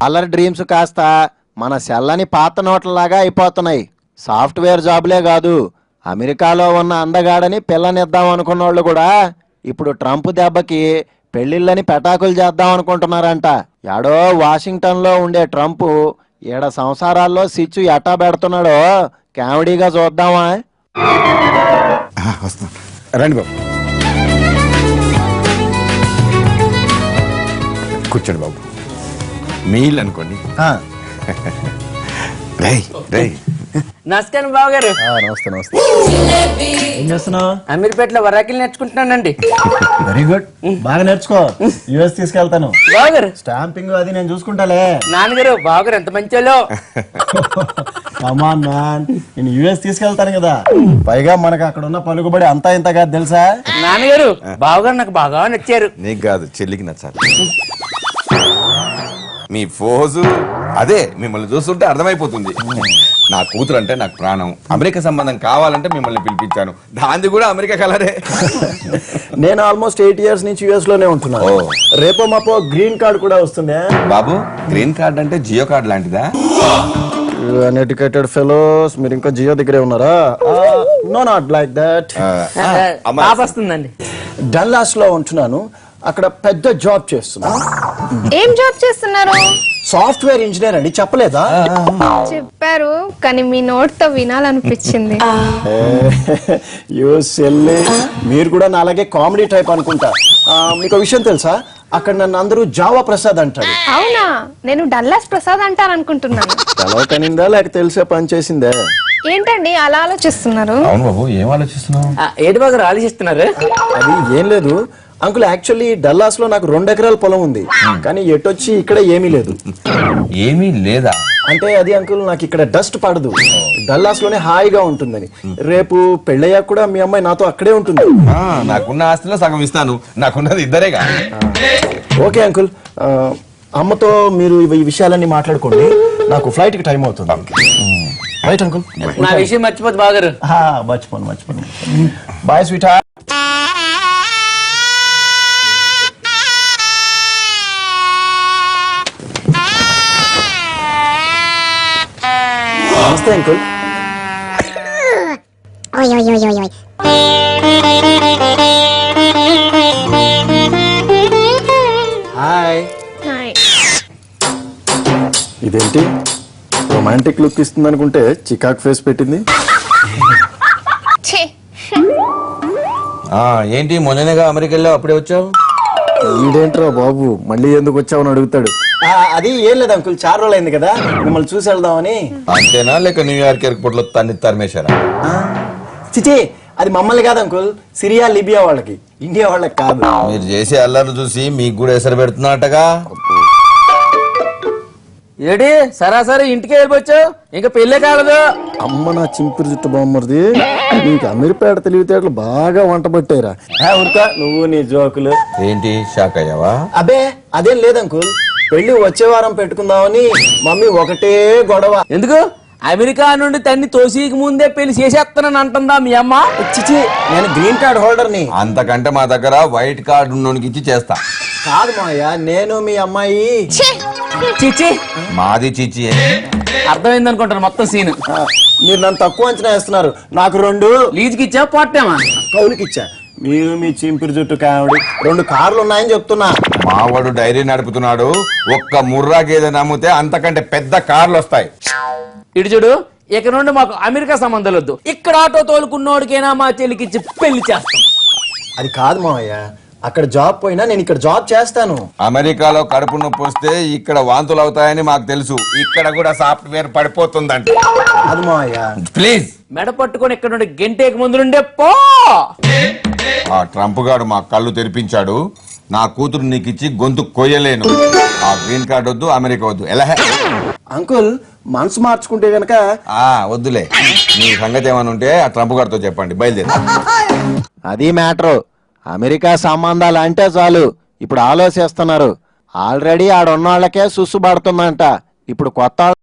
Allari dreams కాస్త మన సెల్లని పాత నోట్లలాగా అయిపోతున్నాయి. సాఫ్ట్వేర్ జాబులే కాదు, అమెరికాలో ఉన్న అందగాడని పిల్లనిద్దాం అనుకున్న వాళ్ళు కూడా ఇప్పుడు ట్రంప్ దెబ్బకి పెళ్లిళ్ళని పెటాకులు చేద్దాం అనుకుంటున్నారంట. యాడో వాషింగ్టన్లో ఉండే ట్రంప్ ఈడ సంసారాల్లో సిచ్చు ఎట్టా పెడుతున్నాడో కామెడీగా చూద్దామా? రండి బాబు, కూర్చోండి బాబు. మీల్ అనుకోండి. నమస్కారం బాబు గారు. నమస్తే నమస్తే. ఏం చేస్తున్నావు? అమీర్పేటలో వరాకిలు నేర్చుకుంటున్నానండి. వెరీ గుడ్, బాగా నేర్చుకో. యుఎస్ తీసుకెళ్తాను. బాబు గారు స్టాంపింగ్ అది నేను చూసుకుంటాలే. నాన్నగారు బాబు గారు ఎంత మంచోళ్ళు. కమాన్ మ్యాన్, నేను యుఎస్ తీసుకెళ్తాను కదా. పైగా మనకు అక్కడ ఉన్న పలుకుబడి అంతా ఇంత కాదు తెలుసా? నాన్నగారు బాబు గారు నాకు బాగా నచ్చారు. నీకు కాదు, చెల్లికి నచ్చాలి. మీ ఫోజు అదే, మిమ్మల్ని చూస్తుంటే అర్థమైపోతుంది. నా కూతురు అంటే నాకు ప్రాణం. అమెరికా సంబంధం కావాలంటే మిమ్మల్ని పిలిపించాను. దాంది కూడా అమెరికా కలరే. నేను ఆల్మోస్ట్ 8 years నుంచి యుఎస్ లోనే ఉంటున్నాను. రేపో మాపో గ్రీన్ కార్డ్ కూడా వస్తుంది. బాబు, గ్రీన్ కార్డ్ అంటే జియో కార్డ్ లాంటిదా? అన్ఎడ్యుకేటెడ్ ఫెలోస్, మీరు ఇంకా జియో దగ్గరే ఉన్నారా? No, not like that. పాప వస్తుందండి. డల్లాస్ లో ఉంటున్నాను. అక్కడ పెద్ద జాబ్ చేస్తున్నా. ఏం జాబ్ చేస్తున్నారు? సాఫ్ట్వేర్ ఇంజనీర్ అండి. చెప్పలేదా? చెప్పారు, కానీ మీ నోట్ తో వినాలనిపించింది. మీరు కూడా నా అలాగే కామెడీ టైప్ అనుకుంటా. మీకు విషయం తెలుసా? అక్కడ నన్ను అందరూ జావా ప్రసాద్ అంటారు. అవునా? నేను డల్లాస్ ప్రసాద్ అంటాను అనుకుంటున్నాను. తెలవ కనిందా లేక తెలిసే పని చేసిందే? ఏంటండి అలా ఆలోచిస్తున్నారు? అవును బాబు, ఏం ఆలోచిస్తున్నావు? ఏడు బాబు గారు ఆలోచిస్తున్నారు? అది ఏం లేదు అంకుల్, యాక్చువల్లీ డల్లాస్ లో నాకు 2 ఎకరాల పొలం ఉంది, కానీ ఎటొచ్చి ఇక్కడ ఏమీ లేదు. ఏమీ లేదా అంటే అది అంకుల్, నాకు ఇక్కడ డస్ట్ పడదు. డల్లాస్ లోనే హాయిగా ఉంటుందని. రేపు పెళ్ళయ్యాక కూడా మీ అమ్మాయి నాతో అక్కడే ఉంటుంది. నాకున్న ఆస్తిలో సగం ఇస్తాను. నాకున్నది ఇద్దరేగా. ఓకే అంకుల్, అమ్మతో మీరు ఈ విషయాలన్నీ మాట్లాడుకోండి. నాకు ఫ్లైట్ కి టైం అవుతుంది. Right uncle. నా విషయం మర్చిపోద్దు బాబు గారు. మర్చిపోను. Bye sweet. నమస్తే అంకుల్. హాయ్. ఇదేంటి రొమాంటిక్ లుక్ ఇస్తుంది అనుకుంటే చికాక్ ఫేస్ పెట్టింది. ఏంటి మొన్ననేగా అమెరికా వెళ్ళావు, అప్పుడే వచ్చావు? ఈడేంట్రా బాబు మళ్ళీ ఎందుకు వచ్చావని అడుగుతాడు. అది ఏం లేదు అంకుల్, 4 రోజులు అయింది కదా, మిమ్మల్ని చూసి వెళ్దామని. అంతేనా, లేక న్యూయార్క్ ఎయిర్పోర్ట్ లో తరిమేశారా? చిచి, అది మమ్మల్ని కాదు అంకుల్, సిరియా లిబియా వాళ్ళకి, ఇండియా వాళ్ళకి కాదు. మీరు చేసే అల్లర్లు చూసి మీకు కూడా ఎసరు పెడుతున్నట్టగా. ఏడి సరాసరి ఇంటికి వెళ్ళిపోవచ్చు, ఇంకా పెళ్ళే కాలదు. అమ్మ నా చింపిరి జుట్టు బామ్మరిది, నీకు అమీర్పేట తెలివితేటలు బాగా వంట పట్టారా? ఉడక నువ్వు నీ జోకులు. ఏంటి షాక్ అయ్యావా? అబే అదేం లేదు అంకుల్, పెళ్లి వచ్చే వారం పెట్టుకుందామని మమ్మీ ఒకటే గొడవ. ఎందుకు? అమెరికా నుండి తన్ని తోసికి ముందే పెళ్లి చేసేస్తానని అంటుందా మీ అమ్మ? చిచి, నేను గ్రీన్ కార్డ్ హోల్డర్ ని. అంతకంటే మా దగ్గర వైట్ కార్డు ఉన్నోనికి ఇచ్చి చేస్తా. కాదు మాయ, నేను మీ అమ్మాయి. చిచి, మాది చిచ్చి. అర్థమైంది అనుకుంటాను మొత్తం సీన్. మీరు నన్ను తక్కువ అంచనా వేస్తున్నారు. నాకు 2 లీజుకి ఇచ్చా పోట్టామా? కౌలుకి ఇచ్చా. మీరు మీ చింపిరి జుట్టు కావడి 2 కార్లు ఉన్నాయని చెప్తున్నా. మావాడు డైరీ నడుపుతున్నాడు. ఒక్క ముర్రా గేదె నమ్మితే అంతకంటే పెద్ద కార్లు వస్తాయి. ఇటు చూడు, ఇక నుండి మాకు అమెరికా సంబంధాలు వద్దు. ఇక్కడ ఆటో తోలుకున్నోడికైనా మా చెల్లికిచ్చి పెళ్లి చేస్తాం. అది కాదు మావయ్య, అక్కడ జాబ్ పోయినా నేను ఇక్కడ జాబ్ చేస్తాను. అమెరికాలో కడుపు నొప్పి వస్తే ఇక్కడ వాంతులు అవుతాయని మాకు తెలుసు. ఇక్కడ కూడా సాఫ్ట్వేర్ పడిపోతుందంట. అది మావయ్య ప్లీజ్. మెడ పట్టుకొని ఇక్కడ నుండి గంటేకి ముందు నుండే పో. ఆ ట్రంప్ గాడు మా కళ్ళు తెరిపించాడు. నా కూతురు నీకు ఇచ్చి గొంతు కొయ్యలేను. ఆ గ్రీన్ కార్డ్ వద్దు, అమెరికా వద్దు. ఎలా అంకుల్, మనసు మార్చుకుంటే గనక వద్దులే. నీ సంగతి ఏమైనా ఉంటే ఆ ట్రంప్ గారితో చెప్పండి, బయలుదేరి. అది మ్యాటరు. అమెరికా సంబంధాలు అంటే చాలు ఇప్పుడు ఆలోచిస్తున్నారు. ఆల్రెడీ ఆడున్న వాళ్ళకే సుస్సు పడుతుందంట. ఇప్పుడు కొత్త